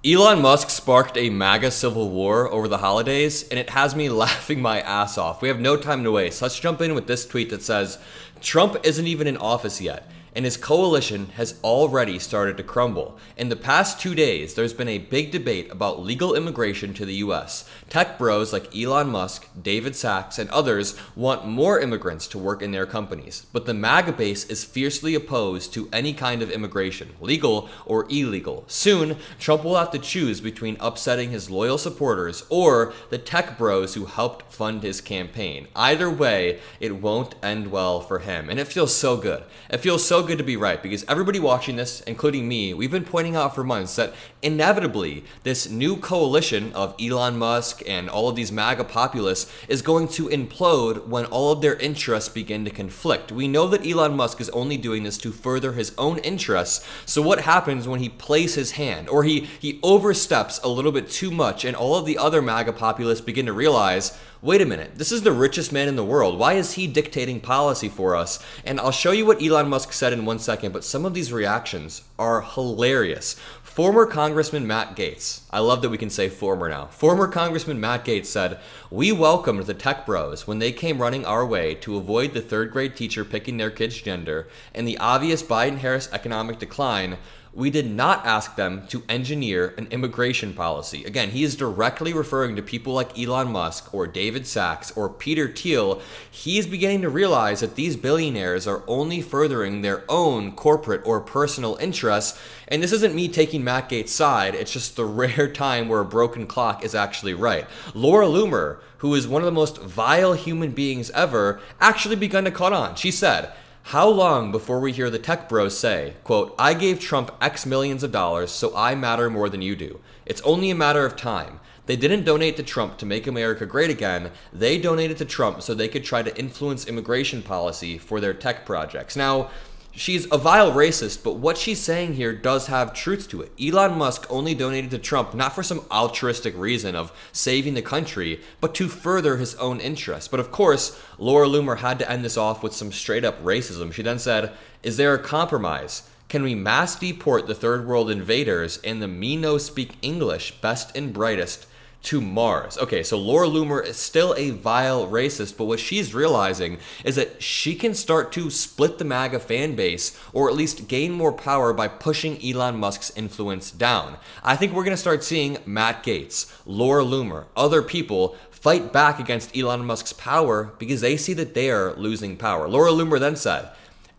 Elon Musk sparked a MAGA civil war over the holidays, and it has me laughing my ass off. We have no time to waste. Let's jump in with this tweet that says, Trump isn't even in office yet, and his coalition has already started to crumble. In the past 2 days, there's been a big debate about legal immigration to the US. Tech bros like Elon Musk, David Sacks, and others want more immigrants to work in their companies. But the MAGA base is fiercely opposed to any kind of immigration, legal or illegal. Soon, Trump will have to choose between upsetting his loyal supporters or the tech bros who helped fund his campaign. Either way, it won't end well for him. And it feels so good. It feels so good to be right, because everybody watching this, including me, we've been pointing out for months that inevitably this new coalition of Elon Musk and all of these MAGA populists is going to implode when all of their interests begin to conflict. We know that Elon Musk is only doing this to further his own interests. So what happens when he plays his hand, or he oversteps a little bit too much, and all of the other MAGA populists begin to realize, wait a minute, this is the richest man in the world. Why is he dictating policy for us? And I'll show you what Elon Musk said in 1 second, but some of these reactions are hilarious. Former Congressman Matt Gaetz, I love that we can say former now. Former Congressman Matt Gaetz said, "We welcomed the tech bros when they came running our way to avoid the third grade teacher picking their kid's gender and the obvious Biden-Harris economic decline. We did not ask them to engineer an immigration policy." Again, he is directly referring to people like Elon Musk or David Sacks or Peter Thiel. He is beginning to realize that these billionaires are only furthering their own corporate or personal interests. And this isn't me taking Matt Gaetz' side, it's just the rare time where a broken clock is actually right. Laura Loomer, who is one of the most vile human beings ever, actually begun to caught on. She said, "How long before we hear the tech bros say, quote, I gave Trump X millions of dollars, so I matter more than you do. It's only a matter of time. They didn't donate to Trump to make America great again. They donated to Trump so they could try to influence immigration policy for their tech projects." Now, she's a vile racist, but what she's saying here does have truth to it. Elon Musk only donated to Trump not for some altruistic reason of saving the country, but to further his own interests. But of course, Laura Loomer had to end this off with some straight up racism. She then said, "Is there a compromise? Can we mass deport the third world invaders and the me no speak English best and brightest to Mars?" Okay, so Laura Loomer is still a vile racist, but what she's realizing is that she can start to split the MAGA fan base, or at least gain more power by pushing Elon Musk's influence down. I think we're going to start seeing Matt Gaetz, Laura Loomer, other people fight back against Elon Musk's power because they see that they are losing power. Laura Loomer then said,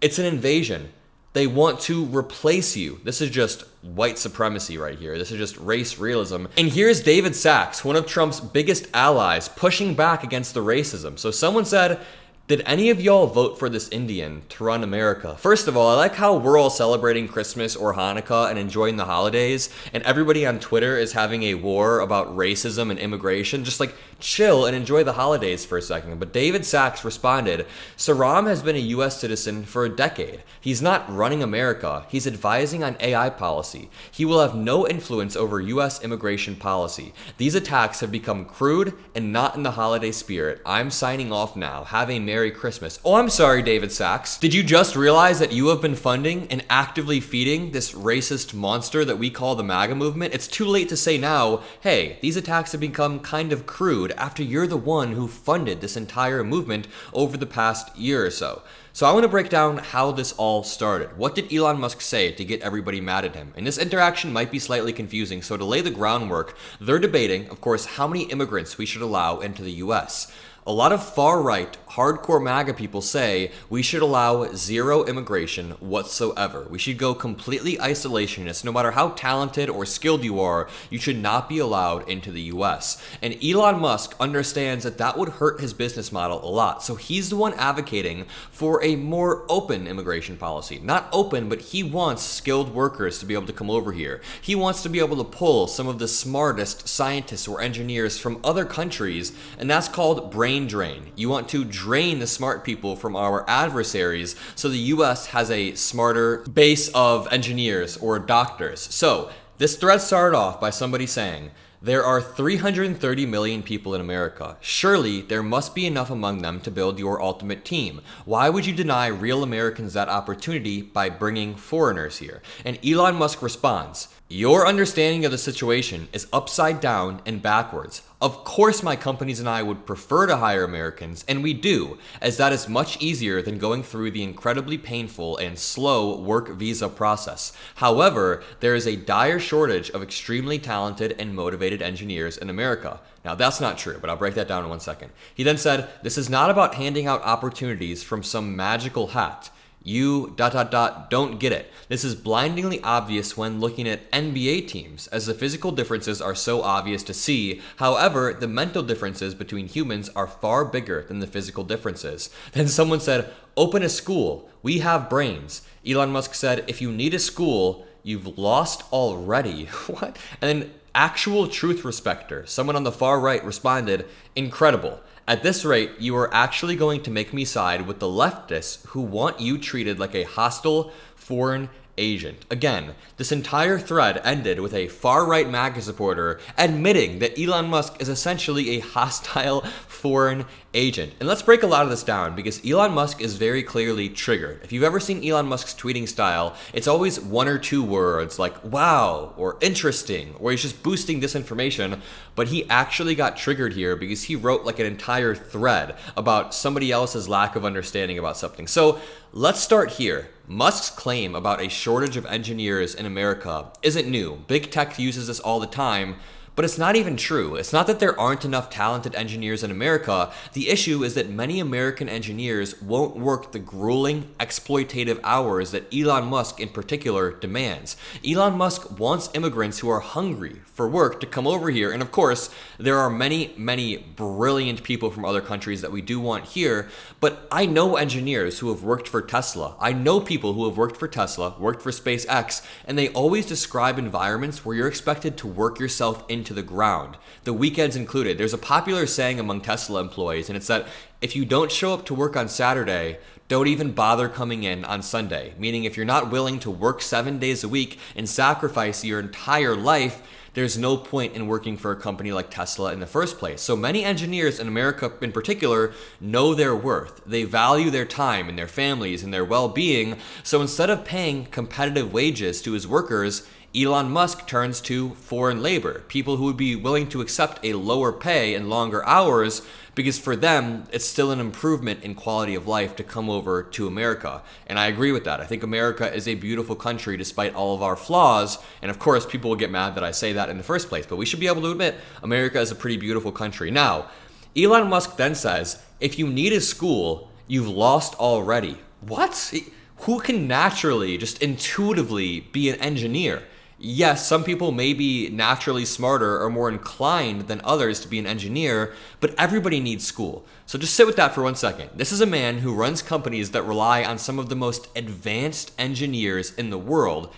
"It's an invasion. They want to replace you." This is just white supremacy right here. This is just race realism. And here's David Sacks, one of Trump's biggest allies, pushing back against the racism. So someone said, "Did any of y'all vote for this Indian to run America?" First of all, I like how we're all celebrating Christmas or Hanukkah and enjoying the holidays, and everybody on Twitter is having a war about racism and immigration. Just like chill and enjoy the holidays for a second. But David Sacks responded, "Saram has been a US citizen for a decade. He's not running America. He's advising on AI policy. He will have no influence over US immigration policy. These attacks have become crude and not in the holiday spirit. I'm signing off now. Have a Merry Christmas." Oh, I'm sorry, David Sacks. Did you just realize that you have been funding and actively feeding this racist monster that we call the MAGA movement? It's too late to say now, hey, these attacks have become kind of crude after you're the one who funded this entire movement over the past year or so. So I want to break down how this all started. What did Elon Musk say to get everybody mad at him? And this interaction might be slightly confusing, so to lay the groundwork, they're debating, of course, how many immigrants we should allow into the US. A lot of far-right, hardcore MAGA people say we should allow zero immigration whatsoever. We should go completely isolationist. No matter how talented or skilled you are, you should not be allowed into the US. And Elon Musk understands that that would hurt his business model a lot. So he's the one advocating for a more open immigration policy. Not open, but he wants skilled workers to be able to come over here. He wants to be able to pull some of the smartest scientists or engineers from other countries, and that's called brain drain. You want to drain the smart people from our adversaries so the US has a smarter base of engineers or doctors. So this thread started off by somebody saying, There are 330 million people in America. Surely there must be enough among them to build your ultimate team. Why would you deny real Americans that opportunity by bringing foreigners here? And Elon Musk responds, your understanding of the situation is upside down and backwards. Of course my companies and I would prefer to hire Americans, and we do, as that is much easier than going through the incredibly painful and slow work visa process. However, there is a dire shortage of extremely talented and motivated engineers in America. Now that's not true, but I'll break that down in 1 second. He then said, this is not about handing out opportunities from some magical hat. You ... don't get it. This is blindingly obvious when looking at NBA teams, as the physical differences are so obvious to see. However, the mental differences between humans are far bigger than the physical differences. Then someone said, open a school. We have brains. Elon Musk said, if you need a school, you've lost already. What? And then actual truth respecter, someone on the far right, responded, incredible. At this rate, you are actually going to make me side with the leftists who want you treated like a hostile foreign agent. Again, this entire thread ended with a far-right MAGA supporter admitting that Elon Musk is essentially a hostile foreign agent. And let's break a lot of this down because Elon Musk is very clearly triggered. If you've ever seen Elon Musk's tweeting style, it's always one or two words like wow or interesting, or he's just boosting disinformation, but he actually got triggered here because he wrote like an entire thread about somebody else's lack of understanding about something. So let's start here. Musk's claim about a shortage of engineers in America isn't new. Big tech uses this all the time, but it's not even true. It's not that there aren't enough talented engineers in America. The issue is that many American engineers won't work the grueling, exploitative hours that Elon Musk in particular demands. Elon Musk wants immigrants who are hungry for work to come over here. And of course, there are many, many brilliant people from other countries that we do want here. But I know engineers who have worked for Tesla. I know people who have worked for Tesla, worked for SpaceX, and they always describe environments where you're expected to work yourself into the ground, the weekends included. There's a popular saying among Tesla employees, and it's that if you don't show up to work on Saturday, don't even bother coming in on Sunday. Meaning if you're not willing to work 7 days a week and sacrifice your entire life, there's no point in working for a company like Tesla in the first place. So many engineers in America in particular know their worth. They value their time and their families and their well-being. So instead of paying competitive wages to his workers, Elon Musk turns to foreign labor, people who would be willing to accept a lower pay and longer hours because for them, it's still an improvement in quality of life to come over to America. And I agree with that. I think America is a beautiful country despite all of our flaws. And of course, people will get mad that I say that in the first place, but we should be able to admit America is a pretty beautiful country. Now, Elon Musk then says, if you need a school, you've lost already. What? Who can naturally, just intuitively be an engineer? Yes, some people may be naturally smarter or more inclined than others to be an engineer, but everybody needs school. So just sit with that for 1 second. This is a man who runs companies that rely on some of the most advanced engineers in the world,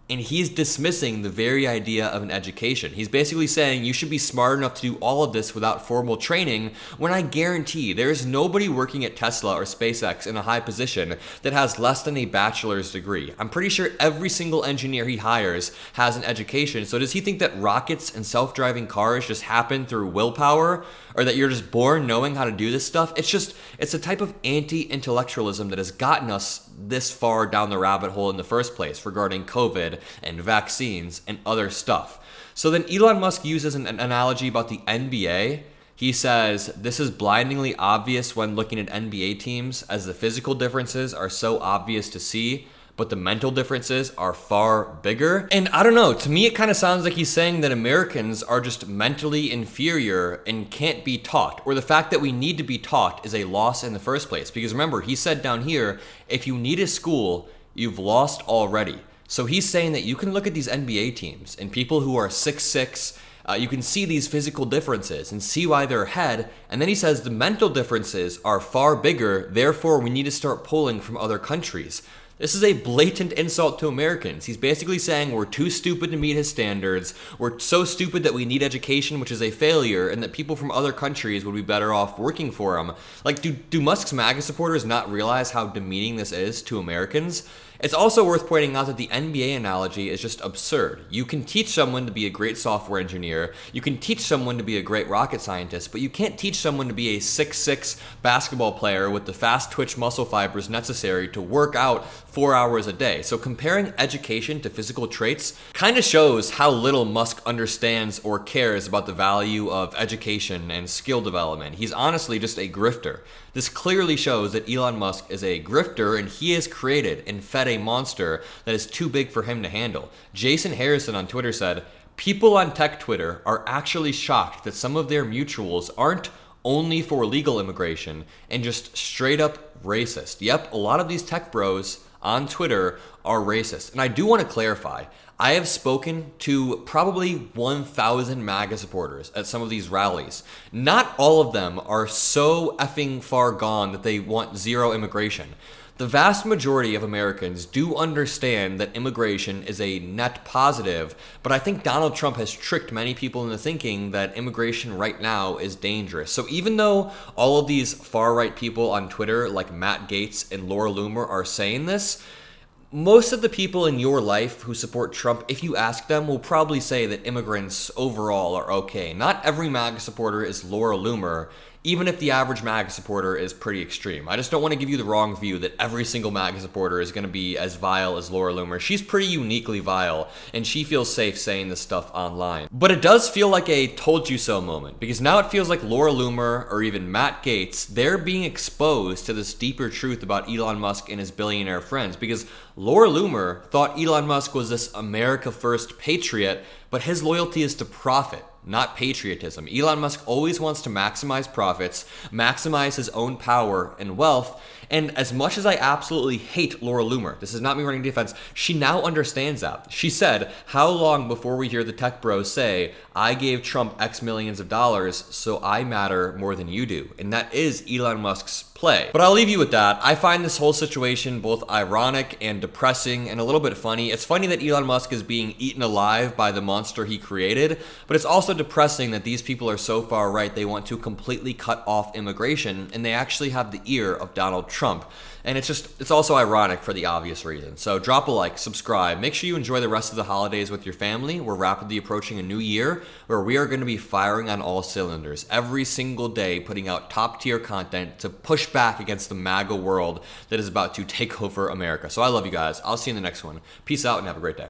and he's dismissing the very idea of an education. He's basically saying you should be smart enough to do all of this without formal training, when I guarantee there is nobody working at Tesla or SpaceX in a high position that has less than a bachelor's degree. I'm pretty sure every single engineer he hires has an education. So does he think that rockets and self-driving cars just happen through willpower, or that you're just born knowing how to do this stuff? It's a type of anti-intellectualism that has gotten us this far down the rabbit hole in the first place regarding COVID and vaccines and other stuff. So then Elon Musk uses an analogy about the NBA. He says, this is blindingly obvious when looking at NBA teams, as the physical differences are so obvious to see, but the mental differences are far bigger. And I don't know, to me it kind of sounds like he's saying that Americans are just mentally inferior and can't be taught, or the fact that we need to be taught is a loss in the first place. Because remember, he said down here, if you need a school, you've lost already. So he's saying that you can look at these NBA teams and people who are 6'6", you can see these physical differences and see why they're ahead. And then he says the mental differences are far bigger, therefore we need to start pulling from other countries. This is a blatant insult to Americans. He's basically saying we're too stupid to meet his standards, we're so stupid that we need education, which is a failure, and that people from other countries would be better off working for him. Like, do Musk's MAGA supporters not realize how demeaning this is to Americans? It's also worth pointing out that the NBA analogy is just absurd. You can teach someone to be a great software engineer, you can teach someone to be a great rocket scientist, but you can't teach someone to be a 6'6" basketball player with the fast twitch muscle fibers necessary to work out 4 hours a day. So comparing education to physical traits kind of shows how little Musk understands or cares about the value of education and skill development. He's honestly just a grifter. This clearly shows that Elon Musk is a grifter, and he has created and fed a monster that is too big for him to handle. Jason Harrison on Twitter said, "People on tech Twitter are actually shocked that some of their mutuals aren't only for legal immigration and just straight up racist." Yep, a lot of these tech bros on Twitter are racist. And I do want to clarify, I have spoken to probably 1,000 MAGA supporters at some of these rallies. Not all of them are so effing far gone that they want zero immigration. The vast majority of Americans do understand that immigration is a net positive, but I think Donald Trump has tricked many people into thinking that immigration right now is dangerous. So even though all of these far-right people on Twitter like Matt Gaetz and Loomer are saying this, most of the people in your life who support Trump, if you ask them, will probably say that immigrants overall are okay. Not every MAGA supporter is Loomer, even if the average MAGA supporter is pretty extreme. I just don't want to give you the wrong view that every single MAGA supporter is going to be as vile as Loomer. She's pretty uniquely vile, and she feels safe saying this stuff online. But it does feel like a told you so moment, because now it feels like Loomer or even Matt Gaetz, they're being exposed to this deeper truth about Elon Musk and his billionaire friends, because Loomer thought Elon Musk was this America First patriot, but his loyalty is to profit, not patriotism. Elon Musk always wants to maximize profits, maximize his own power and wealth, and as much as I absolutely hate Loomer, this is not me running defense, she now understands that. She said, "How long before we hear the tech bros say, I gave Trump X millions of dollars, so I matter more than you do?" And that is Elon Musk's play. But I'll leave you with that. I find this whole situation both ironic and depressing and a little bit funny. It's funny that Elon Musk is being eaten alive by the monster he created, but it's also depressing that these people are so far right they want to completely cut off immigration, and they actually have the ear of Donald Trump. And it's also ironic for the obvious reason. So drop a like, subscribe, make sure you enjoy the rest of the holidays with your family. We're rapidly approaching a new year where we are going to be firing on all cylinders every single day, putting out top tier content to push back against the MAGA world that is about to take over America. So I love you guys. I'll see you in the next one. Peace out and have a great day.